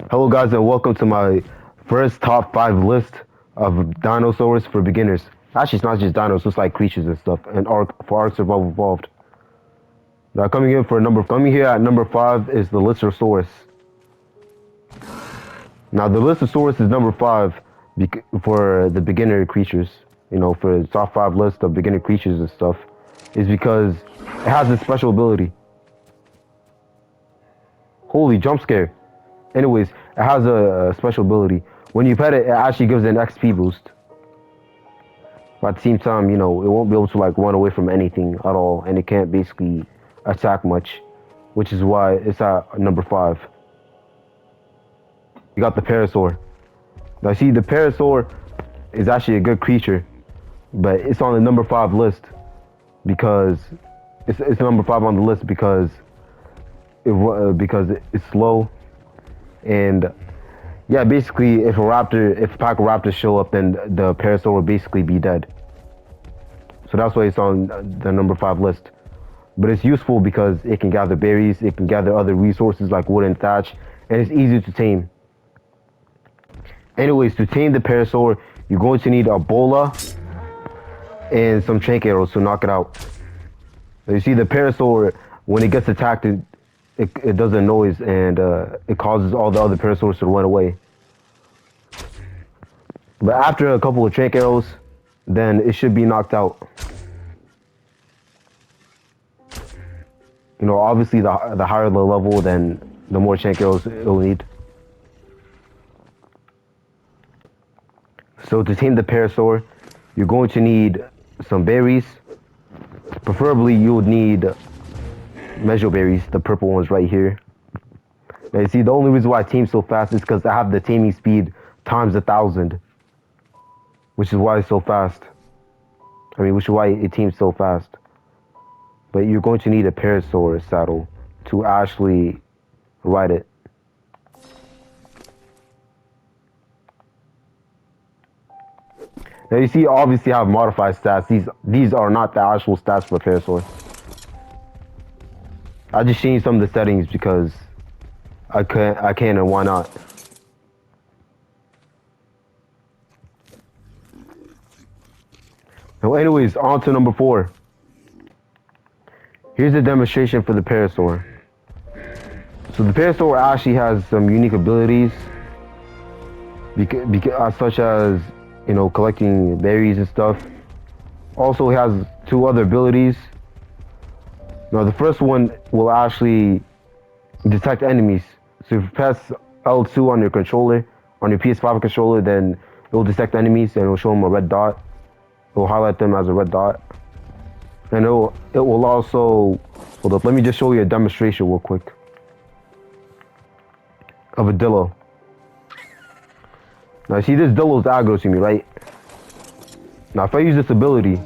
Hello guys and welcome to my first top 5 list of dinosaurs for beginners. Actually it's not just dinos, it's like creatures and stuff and ARK Survival Evolved. Now coming here at number 5 is the Lystrosaurus. Now the Lystrosaurus is number 5 for the beginner creatures, for the top 5 list of beginner creatures and stuff, is because it has a special ability. Holy jump scare. Anyways, it has a special ability. When you pet it, it actually gives an XP boost. But at the same time, it won't be able to like run away from anything at all, and it can't basically attack much, which is why it's at number 5. You got the Parasaur. Now see, the Parasaur is actually a good creature, but it's on the number 5 list because it's number 5 on the list because it's slow. And yeah, basically if a pack of raptors show up, then the Parasaur will basically be dead. So that's why it's on the number 5 list. But it's useful because it can gather berries, it can gather other resources like wood and thatch, and it's easy to tame. Anyways, to tame the Parasaur, you're going to need a bola and some trank arrows to knock it out. Now you see, the Parasaur, when it gets attacked, it does a noise, and it causes all the other Parasaurs to run away. But after a couple of trank arrows, then it should be knocked out. Obviously the higher the level, then the more trank arrows it will need. So to tame the Parasaur, you're going to need some berries. Preferably you would need measure berries, the purple ones right here. Now you see, the only reason why I tame so fast is because I have the taming speed times 1,000, which is why it's so fast. Which is why it teams so fast. But you're going to need a Parasaur saddle to actually ride it. Now you see, obviously I have modified stats. These are not the actual stats for Parasaur. I just changed some of the settings because I can and why not. Now anyways, on to number 4. Here's a demonstration for the Parasaur. So the Parasaur actually has some unique abilities, such as collecting berries and stuff. Also, he has 2 other abilities. Now the first one will actually detect enemies. So if you press L2 on your controller, on your PS5 controller, then it will detect enemies and it will show them a red dot. It will highlight them as a red dot. And it will also, hold up, let me just show you a demonstration real quick of a Dillo. Now see, this Dillo is aggro to me, right? Now if I use this ability,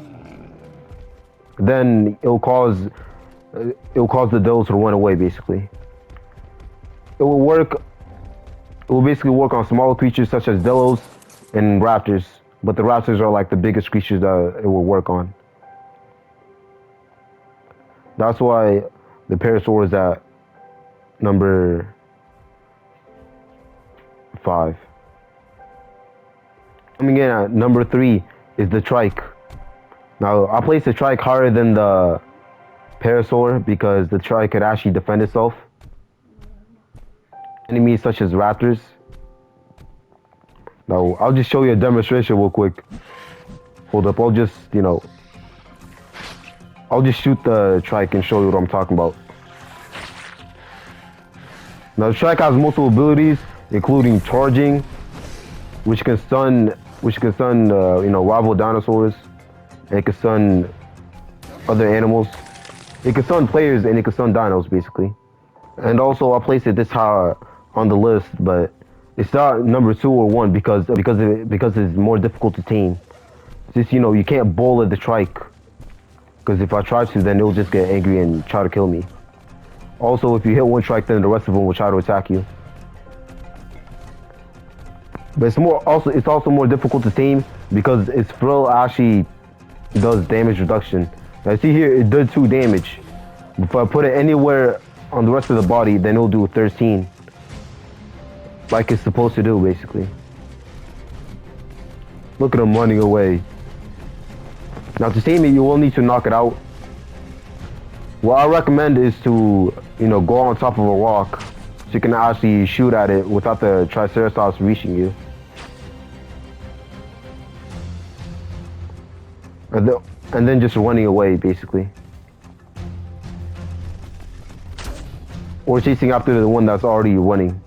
then it will cause the Dillos to run away, basically. It will basically work on smaller creatures such as Dillos and Raptors, but the Raptors are like the biggest creatures that it will work on. That's why the Parasaur is at number 5. Coming in at number 3 is the Trike. Now I place the Trike higher than the Parasaur because the Trike could actually defend itself. Enemies such as Raptors. Now I'll just show you a demonstration real quick. Hold up, I'll just shoot the Trike and show you what I'm talking about. Now the Trike has multiple abilities, including charging, which can stun rival dinosaurs, and it can stun other animals. It can stun players and it can stun dinos, basically. And also I placed it this high on the list, but it's not number 2 or 1 because it's more difficult to tame. Just you can't bullet the Trike, because if I try to, then it'll just get angry and try to kill me. Also, if you hit one Trike, then the rest of them will try to attack you. But it's also more difficult to tame because its frill actually does damage reduction. Now see here, it did 2 damage. If I put it anywhere on the rest of the body, then it'll do 13. like it's supposed to do, basically. Look at him running away. Now to tame it, you will need to knock it out. What I recommend is to, you know, go on top of a rock so you can actually shoot at it without the Triceratops reaching you. And then just running away, basically. Or chasing after the one that's already running.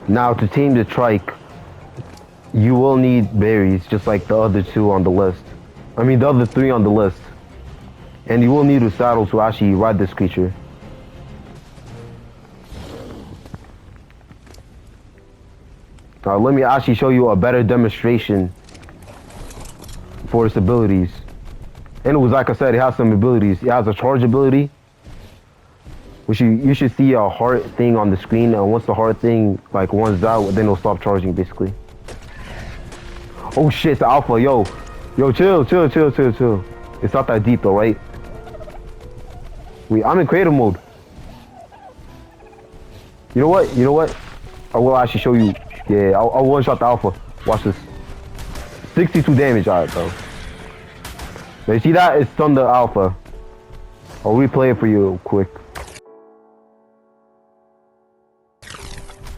Now to tame the trike, you will need berries just like the other two on the list. I mean the other three on the list. And you will need a saddle to actually ride this creature. Now let me actually show you a better demonstration for its abilities. And it was like I said, it has some abilities. It has a charge ability, which you should see a heart thing on the screen, and once the heart thing like runs out, then it'll stop charging basically. Oh shit, it's the alpha, yo, chill. It's not that deep though, right? Wait, I'm in creative mode. You know what? I will actually show you. Yeah, I'll one shot the alpha. Watch this. 62 damage, alright, bro. Now you see that? It's on the alpha. I'll replay it for you quick.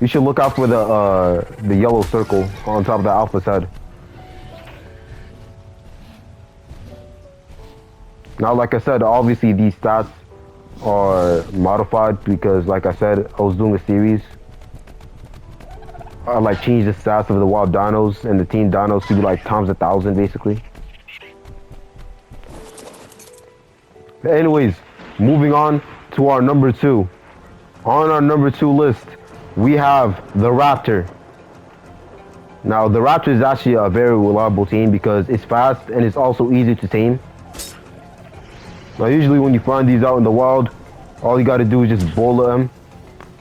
You should look out for the yellow circle on top of the alpha's head. Now, like I said, obviously these stats are modified because, like I said, I was doing a series. I like changed the stats of the wild dinos and the team dinos to be like times 1,000 basically. But anyways, moving on to our number 2. On our number 2 list, we have the Raptor. Now the Raptor is actually a very reliable team because it's fast and it's also easy to tame. Now usually when you find these out in the wild, all you gotta do is just bullet them.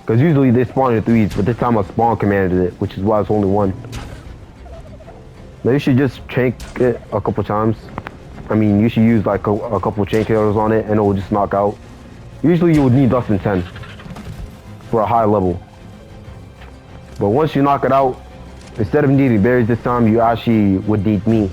Because usually they spawn in 3s, but this time I spawn commanded it, which is why it's only 1. Now you should just chank it a couple times. I mean, you should use like a couple chank arrows on it and it will just knock out. Usually you would need less than 10 for a high level. But once you knock it out, instead of needing berries this time, you actually would need meat.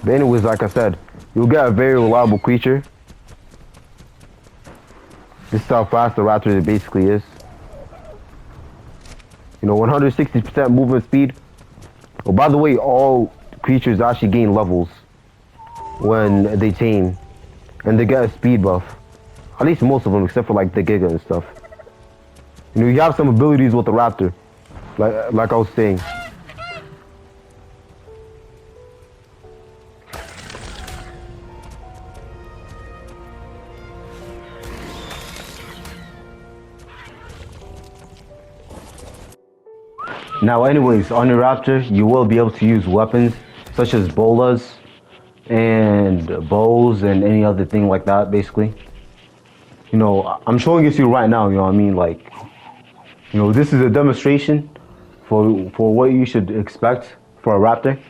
But anyways, like I said, you'll get a very reliable creature. This is how fast the Raptor basically is. You know, 160% movement speed. Oh, by the way, all creatures actually gain levels when they tame, and they get a speed buff. At least most of them, except for like the Giga and stuff. You know, you have some abilities with the Raptor, like I was saying. Now anyways, on your Raptor, you will be able to use weapons such as bolas and bows and any other thing like that, basically. You know, I'm showing it to you right now, you know what I mean? Like, you know, this is a demonstration for what you should expect for a Raptor.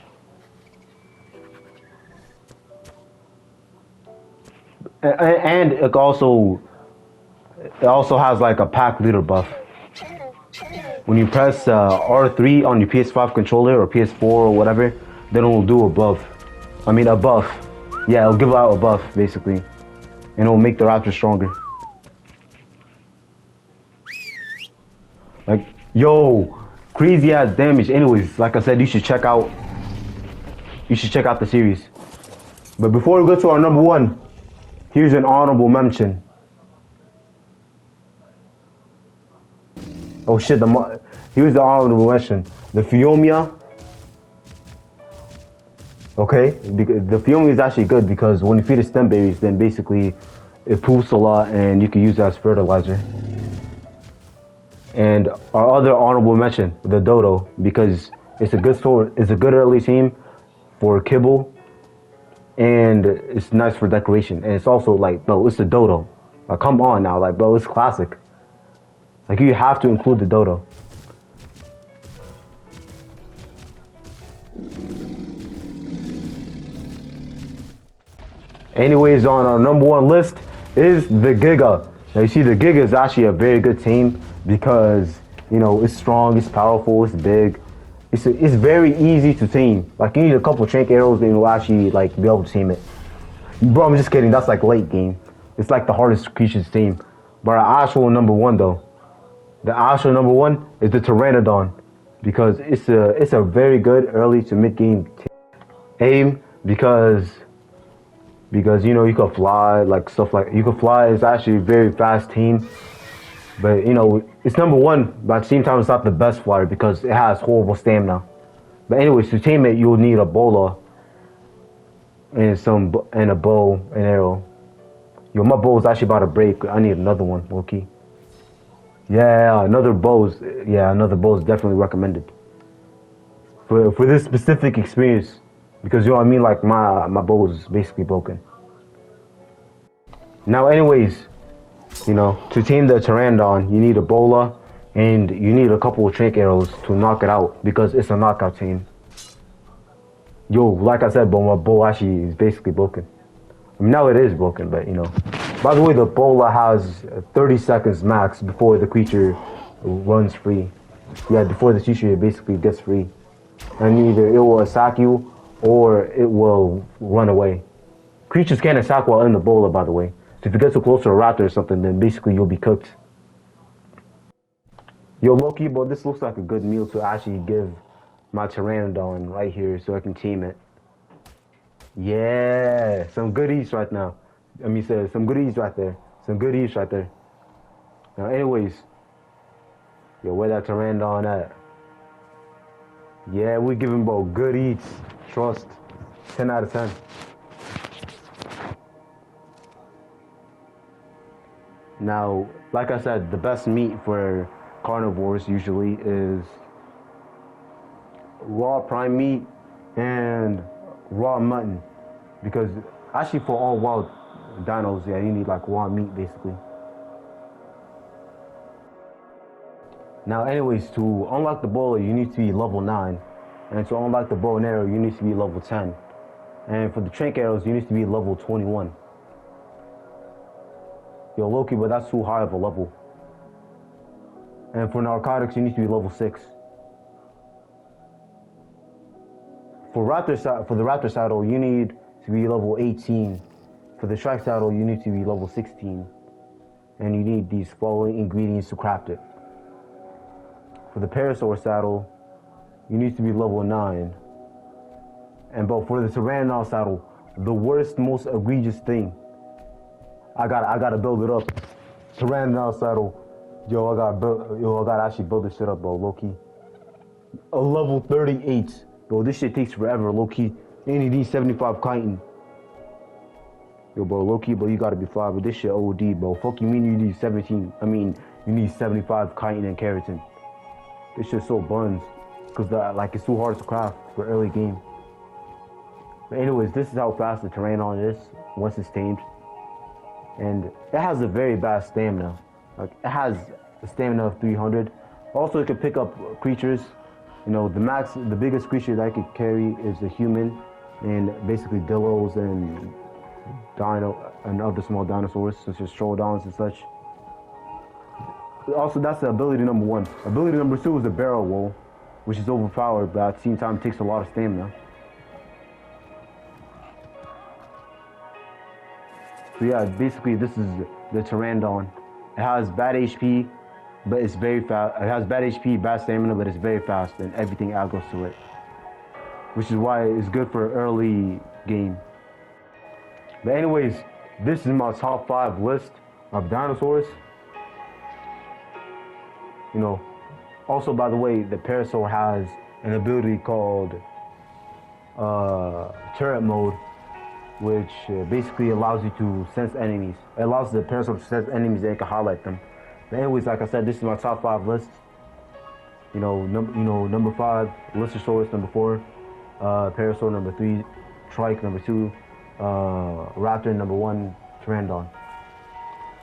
And it also has like a pack leader buff. When you press R3 on your PS5 controller or PS4 or whatever, then it will do a buff. I mean a buff. Yeah, it'll give out a buff basically. And it'll make the Raptor stronger. Like, yo, crazy ass damage. Anyways, like I said, you should check out the series. But before we go to our number 1, here's an honorable mention. Oh shit, here's the honorable mention. The Phiomia. Okay, the Phiomia is actually good because when you feed it stem berries, then basically it poops a lot, and you can use that as fertilizer. And our other honorable mention, the dodo, because it's a good sword. It's a good early team for kibble, and it's nice for decoration. And it's also like, bro, it's the dodo. Like, come on now, like, bro, it's classic. Like, you have to include the dodo. Anyways, on our number one list is the Giga. Now you see, the Giga is actually a very good team because, you know, it's strong, it's powerful, it's big. It's very easy to tame. Like, you need a couple trank arrows and you'll actually like be able to tame it. Bro, I'm just kidding. That's like late game. It's like the hardest creature to tame. But our actual number one though, the actual number one is the Pteranodon because it's a very good early to mid game aim because you know you can fly, like stuff like you can fly. It's actually a very fast team, but you know it's number one. But at the same time, it's not the best flyer because it has horrible stamina. But anyways, to tame it, you'll need a bola and a bow and arrow. Yo, my bow is actually about to break. I need another one, low-key. Yeah, another bow is definitely recommended for this specific experience. Because, you know what I mean, like my bow is basically broken. Now anyways, you know, to tame the Pteranodon, you need a bola and you need a couple of trank arrows to knock it out because it's a knockout team. Yo, like I said, my bow actually is basically broken. I mean, now it is broken, but you know. By the way, the bola has 30 seconds max before the creature runs free. Yeah, before the creature basically gets free. And either it will attack you or it will run away. Creatures can't attack while in the bola, by the way. So if you get too close to a raptor or something, then basically you'll be cooked. Yo, Loki, bro, this looks like a good meal to actually give my Pteranodon right here so I can tame it. Yeah, some goodies right now. I mean, some goodies right there. Some goodies right there. Now, anyways, yo, where that Pteranodon at? Yeah, we give him both good eats. Trust. 10 out of 10. Now, like I said, the best meat for carnivores usually is raw prime meat and raw mutton. Because actually for all wild dinos, yeah, you need like raw meat basically. Now anyways, to unlock the bola, you need to be level 9. And to unlock the bow and arrow, you need to be level 10. And for the trank arrows, you need to be level 21. Yo, Loki, but that's too high of a level. And for narcotics, you need to be level 6. For the Raptor saddle, you need to be level 18. For the Shrike saddle, you need to be level 16. And you need these following ingredients to craft it. For the Parasaur saddle, you need to be level 9. But for the Pteranodon saddle, the worst, most egregious thing, I gotta build it up. Pteranodon saddle, I gotta actually build this shit up, bro, low-key. A level 38. Bro, this shit takes forever, low-key. And you need 75 chitin. Yo, bro, low-key, bro, you gotta be fly, but this shit OD, bro. Fuck you mean you need you need 75 chitin and keratin. This shit so buns. Cause it's too hard to craft for early game. But anyways, this is how fast the Pteranodon is once it's tamed. And it has a very bad stamina. Like, it has a stamina of 300. Also, it can pick up creatures. You know, the biggest creature that I could carry is a human, and basically Dillos and Dino and other small dinosaurs such as Troodons and such. Also, that's the ability number 1. Ability number 2 is the barrel roll, which is overpowered, but at the same time takes a lot of stamina. So yeah, basically this is the Pteranodon. It has bad HP, but it's very fast. It has bad HP, bad stamina, but it's very fast, and everything aggros to it. Which is why it's good for early game. But anyways, this is my top 5 list of dinosaurs. You know, also, by the way, the Parasaur has an ability called turret mode, which basically allows you to sense enemies. It allows the Parasaur to sense enemies and it can highlight them. But anyways, like I said, this is my top 5 list. Number 5, Lystrosaurus. Number 4, Parasaur. Number 3, Trike. Number 2, Raptor. Number 1, Pteranodon.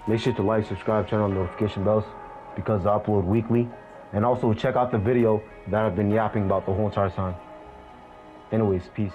Make sure to like, subscribe, turn on notification bells because I upload weekly. And also check out the video that I've been yapping about the whole entire time. Anyways, peace.